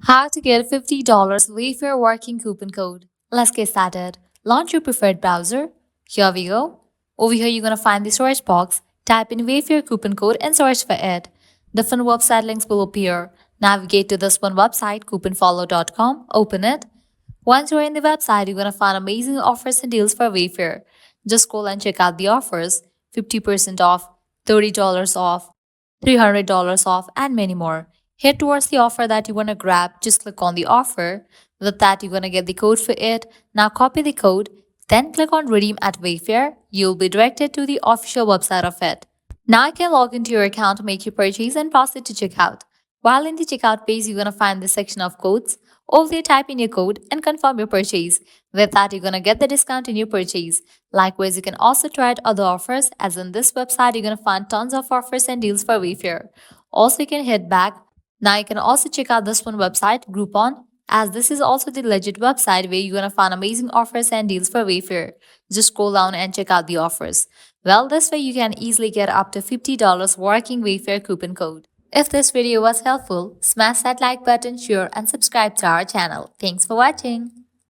How to get $50 Wayfair working coupon code. Let's get started. Launch your preferred browser. Here we go. Over here, you're going to find the search box. Type in Wayfair coupon code and search for it. Different website links will appear. Navigate to this one website, couponfollow.com. Open it. Once you're in the website, you're going to find amazing offers and deals for Wayfair. Just scroll and check out the offers. 50% off, $30 off, $300 off, and many more. Head towards the offer that you want to grab. Just click on the offer. With that, you're going to get the code for it. Now copy the code. Then click on Redeem at Wayfair. You'll be directed to the official website of it. Now you can log into your account, make your purchase, and pass it to checkout. While in the checkout page, you're going to find the section of codes. Over there, type in your code and confirm your purchase. With that, you're going to get the discount in your purchase. Likewise, you can also try out other offers, as in this website, you're going to find tons of offers and deals for Wayfair. Also, you can head back. Now you can also check out this one website, Groupon, as this is also the legit website where you're going to find amazing offers and deals for Wayfair. Just scroll down and check out the offers. Well, this way you can easily get up to $50 working Wayfair coupon code. If this video was helpful, smash that like button, share and subscribe to our channel. Thanks for watching.